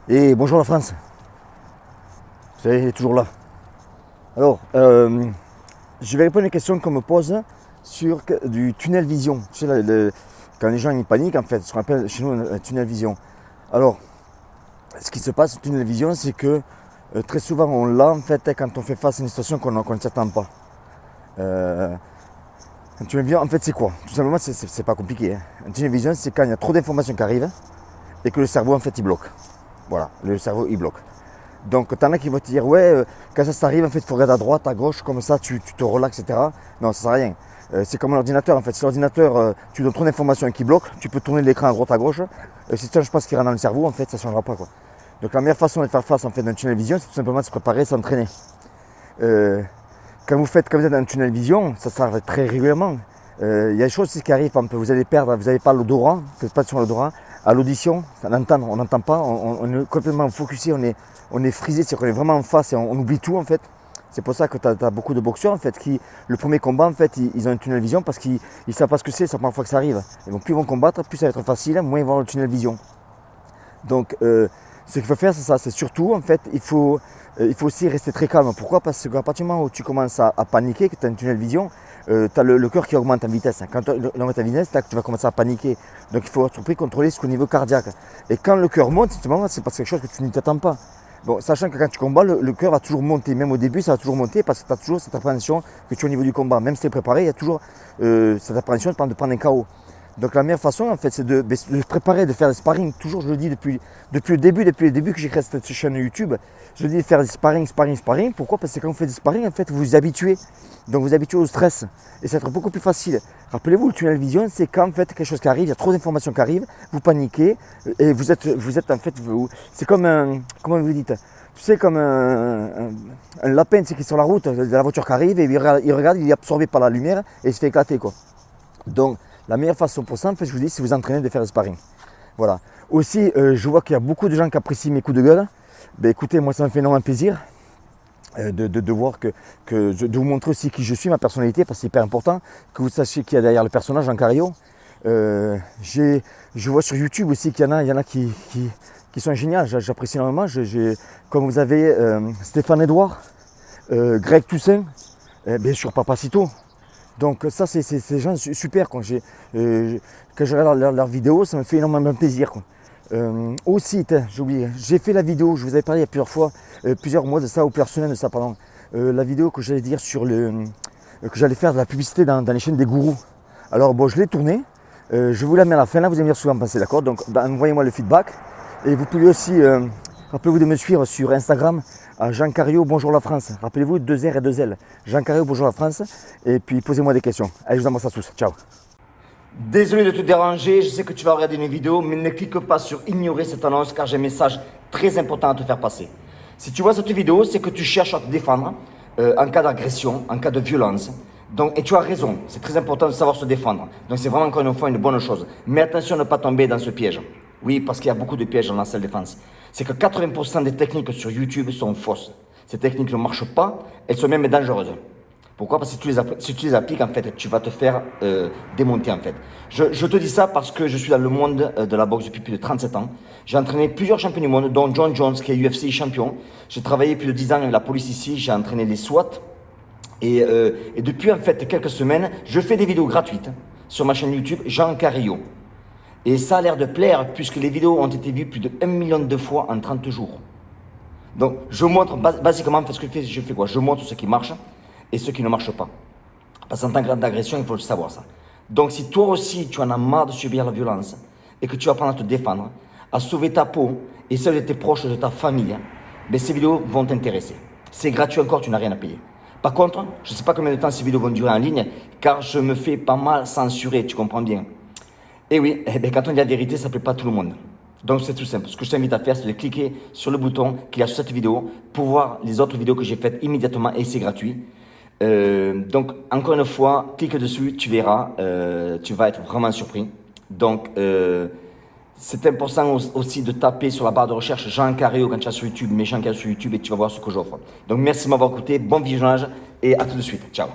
Et bonjour la France, c'est toujours là. Alors, je vais répondre à une question qu'on me pose sur du tunnel vision. Tu sais, quand les gens ils paniquent, en fait, ce qu'on appelle chez nous un tunnel vision. Alors, ce qui se passe au tunnel vision, c'est que très souvent on l'a en fait quand on fait face à une situation qu'on ne s'attend pas. Un tunnel vision, en fait, c'est quoi? Tout simplement, c'est pas compliqué, hein. Un tunnel vision, c'est quand il y a trop d'informations qui arrivent et que le cerveau, en fait, il bloque. Voilà, le cerveau, il bloque. Donc, t'en as qui vont te dire, ouais, quand ça t'arrive, en fait, il faut regarder à droite, à gauche, comme ça, tu te relaxes, etc. Non, ça sert à rien. C'est comme un ordinateur, en fait. Si l'ordinateur, tu donnes trop d'informations et qu'il bloque, tu peux tourner l'écran à droite, à gauche. Si tu ne changes pas ce qui rentre dans le cerveau, en fait, ça ne changera pas, quoi. Donc, la meilleure façon de faire face, en fait, d'un tunnel vision, c'est tout simplement de se préparer, s'entraîner. Quand vous êtes dans un tunnel vision, ça s'arrête très régulièrement. Il y a des choses qui arrivent, par exemple, vous allez perdre, vous n'avez pas l'odorat, vous n'êtes pas sur l'odorat. À l'audition, on n'entend pas, on est complètement focusé, on est frisé, c'est qu'on est vraiment en face et on oublie tout en fait. C'est pour ça que tu as beaucoup de boxeurs en fait qui, le premier combat en fait, ils ont un tunnel vision parce qu'ils ne savent pas ce que c'est la première fois que ça arrive. Et donc plus ils vont combattre, plus ça va être facile, moins ils vont avoir le tunnel vision. Donc ce qu'il faut faire c'est ça, c'est surtout en fait, il faut aussi rester très calme. Pourquoi? Parce qu'à partir du moment où tu commences à paniquer, que tu as un tunnel vision, tu as le cœur qui augmente en vitesse. Quand tu augmentes en vitesse, là, tu vas commencer à paniquer. Donc il faut à tout prix contrôler ce qu'au niveau cardiaque. Et quand le cœur monte, c'est parce que quelque chose que tu ne t'attends pas. Bon, sachant que quand tu combats, le cœur va toujours monter. Même au début, ça va toujours monter parce que tu as toujours cette appréhension que tu es au niveau du combat. Même si tu es préparé, il y a toujours cette appréhension de prendre un KO. Donc la meilleure façon, en fait, c'est de se préparer, de faire des sparring. Toujours, je le dis depuis le début que j'ai créé cette chaîne YouTube, je dis de faire des sparring. Pourquoi? Parce que quand vous faites des sparring, en fait, vous vous habituez. Donc vous vous habituez au stress. Et ça va être beaucoup plus facile. Rappelez-vous, le tunnel vision, c'est quand en fait quelque chose qui arrive, il y a trop d'informations qui arrivent, vous paniquez, et vous êtes en fait, c'est comme un, comment vous dites, tu sais, comme un lapin qui est sur la route, de la voiture qui arrive, et il regarde, il est absorbé par la lumière, et il se fait éclater, quoi. Donc, la meilleure façon pour ça, en fait, je vous dis, c'est vous entraîner de faire le sparring. Voilà. Aussi, je vois qu'il y a beaucoup de gens qui apprécient mes coups de gueule. Ben, écoutez, moi, ça me fait énormément plaisir de voir de vous montrer aussi qui je suis, ma personnalité, parce que c'est hyper important, que vous sachiez qui y a derrière le personnage en Cario. Je vois sur YouTube aussi qu'il y en a qui sont géniaux, j'apprécie énormément. Comme vous avez Stéphane Edouard, Greg Toussaint, bien sûr Papacito. Donc ça, c'est des gens super. Quand je regarde leurs vidéos, ça me fait énormément plaisir, quoi. Aussi, j'ai oublié, j'ai fait la vidéo, je vous avais parlé il y a plusieurs fois, plusieurs mois de ça, ou plusieurs semaines de ça, pardon. La vidéo que j'allais dire que j'allais faire de la publicité dans les chaînes des gourous. Alors bon, je l'ai tournée, je vous la mets à la fin, là vous allez me dire ce que vous en pensez, d'accord? Donc envoyez-moi le feedback. Et vous pouvez aussi, rappelez-vous de me suivre sur Instagram, à Jean Cario, bonjour la France. Rappelez-vous, 2 R et 2 L. Jean Cario, bonjour la France. Et puis posez-moi des questions. Allez, je vous embrasse à tous. Ciao. Désolé de te déranger, je sais que tu vas regarder une vidéo, mais ne clique pas sur ignorer cette annonce car j'ai un message très important à te faire passer. Si tu vois cette vidéo, c'est que tu cherches à te défendre en cas d'agression, en cas de violence. Donc, et tu as raison, c'est très important de savoir se défendre. Donc c'est vraiment encore une fois une bonne chose. Mais attention à ne pas tomber dans ce piège. Oui, parce qu'il y a beaucoup de pièges dans la self-défense. C'est que 80% des techniques sur YouTube sont fausses. Ces techniques ne marchent pas, elles sont même dangereuses. Pourquoi? Parce que si tu les appliques, en fait, tu vas te faire démonter, en fait. Je te dis ça parce que je suis dans le monde de la boxe depuis plus de 37 ans. J'ai entraîné plusieurs champions du monde, dont John Jones, qui est UFC champion. J'ai travaillé plus de 10 ans avec la police ici, j'ai entraîné les SWAT. Et depuis, en fait, quelques semaines, je fais des vidéos gratuites sur ma chaîne YouTube, Jean Cario. Et ça a l'air de plaire, puisque les vidéos ont été vues plus de 1 million de fois en 30 jours. Donc, je montre, basiquement, parce que je fais quoi? Je montre ce qui marche et ce qui ne marche pas. Parce qu'en tant qu'agression, il faut le savoir ça. Donc si toi aussi tu en as marre de subir la violence et que tu apprends à te défendre, à sauver ta peau et celle de tes proches, de ta famille, ben ces vidéos vont t'intéresser. C'est gratuit encore, tu n'as rien à payer. Par contre, je ne sais pas combien de temps ces vidéos vont durer en ligne, car je me fais pas mal censurer, tu comprends bien. Et oui, ben quand on dit la vérité, ça ne plaît pas à tout le monde. Donc c'est tout simple. Ce que je t'invite à faire, c'est de cliquer sur le bouton qu'il y a sur cette vidéo pour voir les autres vidéos que j'ai faites immédiatement et c'est gratuit. Donc, encore une fois, clique dessus, tu verras, tu vas être vraiment surpris. Donc, c'est important aussi de taper sur la barre de recherche Jean Cario quand tu as sur YouTube, mets Jean Cario sur YouTube et tu vas voir ce que j'offre. Donc, merci de m'avoir écouté, bon visionnage et à tout de suite. Ciao.